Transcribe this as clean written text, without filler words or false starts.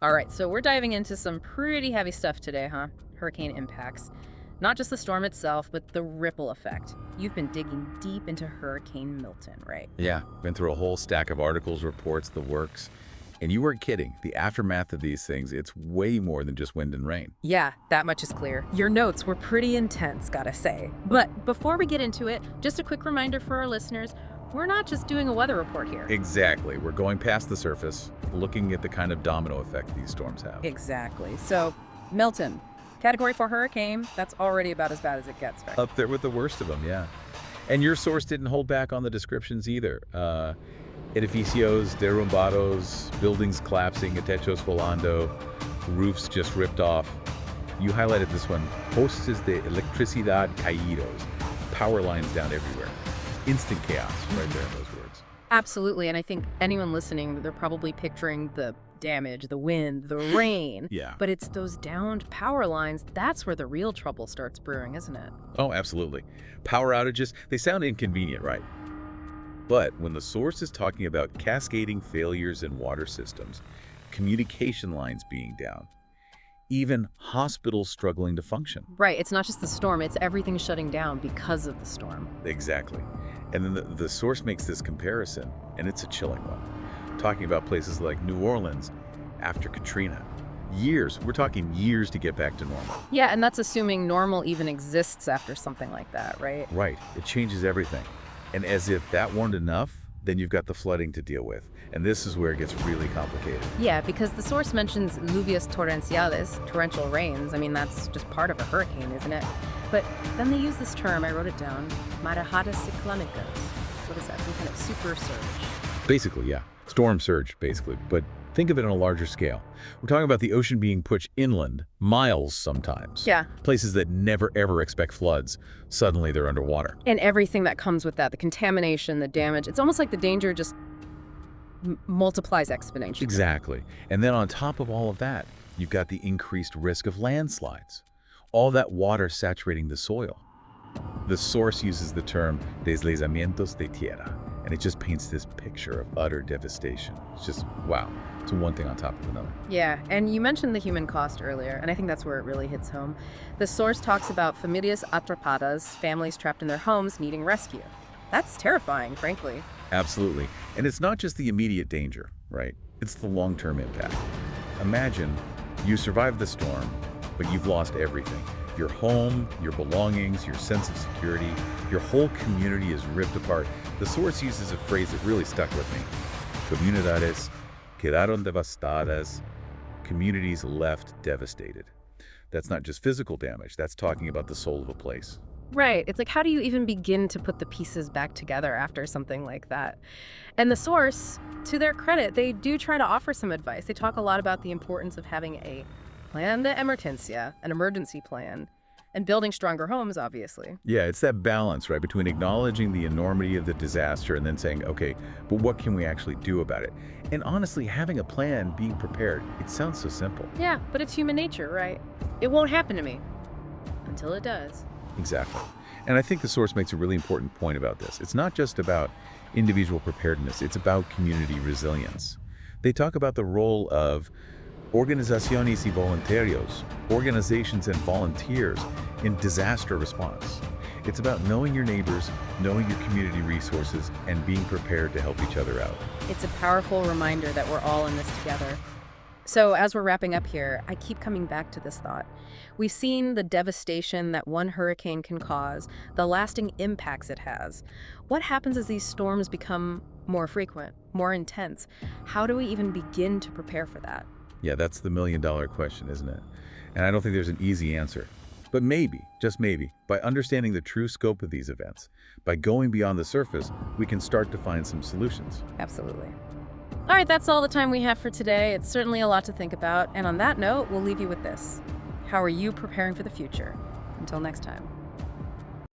All right, so we're diving into some pretty heavy stuff today, huh? Hurricane impacts. Not just the storm itself, but the ripple effect. You've been digging deep into Hurricane Milton, right? Yeah, been through a whole stack of articles, reports, the works. And you weren't kidding. The aftermath of these things, it's way more than just wind and rain. Yeah, that much is clear. Your notes were pretty intense, gotta say. But before we get into it, just a quick reminder for our listeners, we're not just doing a weather report here. Exactly. We're going past the surface, looking at the kind of domino effect these storms have. Exactly. So, Milton, Category 4 hurricane, that's already about as bad as it gets, right? Up there with the worst of them, yeah. And your source didn't hold back on the descriptions either. Edificios derrumbados, buildings collapsing, techos volando, roofs just ripped off. You highlighted this one, postes de electricidad caídos, power lines down everywhere. Instant chaos right there in those words. Absolutely, and I think anyone listening, they're probably picturing the damage, the wind, the rain. Yeah. But it's those downed power lines, that's where the real trouble starts brewing, isn't it? Oh, absolutely. Power outages, they sound inconvenient, right? But when the source is talking about cascading failures in water systems, communication lines being down, even hospitals struggling to function. Right, it's not just the storm, it's everything shutting down because of the storm. Exactly. And then the source makes this comparison, and it's a chilling one. Talking about places like New Orleans after Katrina. Years, we're talking years to get back to normal. Yeah, and that's assuming normal even exists after something like that, right? Right, it changes everything. And as if that weren't enough, then you've got the flooding to deal with. And this is where it gets really complicated. Yeah, because the source mentions lluvias torrenciales, torrential rains. I mean, that's just part of a hurricane, isn't it? But then they use this term, I wrote it down, marejadas ciclónicas. What is that, some kind of super surge? Basically, yeah. Storm surge, basically. But think of it on a larger scale. We're talking about the ocean being pushed inland, miles sometimes. Yeah. Places that never, ever expect floods. Suddenly they're underwater. And everything that comes with that, the contamination, the damage. It's almost like the danger just multiplies exponentially. Exactly. And then on top of all of that, you've got the increased risk of landslides. All that water saturating the soil. The source uses the term deslizamientos de tierra, and it just paints this picture of utter devastation. It's just, wow. It's one thing on top of another. Yeah, and you mentioned the human cost earlier, and I think that's where it really hits home. The source talks about familias atrapadas, families trapped in their homes needing rescue. That's terrifying, frankly. Absolutely. And it's not just the immediate danger, right? It's the long-term impact. Imagine you survived the storm, but you've lost everything. Your home, your belongings, your sense of security, your whole community is ripped apart. The source uses a phrase that really stuck with me. Comunidades quedaron devastadas. Communities left devastated. That's not just physical damage. That's talking about the soul of a place. Right. It's like, how do you even begin to put the pieces back together after something like that? And the source, to their credit, they do try to offer some advice. They talk a lot about the importance of having a plan de emergencia, an emergency plan, and building stronger homes, obviously. Yeah, it's that balance, right, between acknowledging the enormity of the disaster and then saying, okay, but what can we actually do about it? And honestly, having a plan, being prepared, it sounds so simple. Yeah, but it's human nature, right? It won't happen to me until it does. Exactly. And I think the source makes a really important point about this. It's not just about individual preparedness, it's about community resilience. They talk about the role of organizaciones y voluntarios, organizations and volunteers in disaster response. It's about knowing your neighbors, knowing your community resources, and being prepared to help each other out. It's a powerful reminder that we're all in this together. So as we're wrapping up here, I keep coming back to this thought. We've seen the devastation that one hurricane can cause, the lasting impacts it has. What happens as these storms become more frequent, more intense? How do we even begin to prepare for that? Yeah, that's the million-dollar question, isn't it? And I don't think there's an easy answer. But maybe, just maybe, by understanding the true scope of these events, by going beyond the surface, we can start to find some solutions. Absolutely. All right, that's all the time we have for today. It's certainly a lot to think about. And on that note, we'll leave you with this. How are you preparing for the future? Until next time.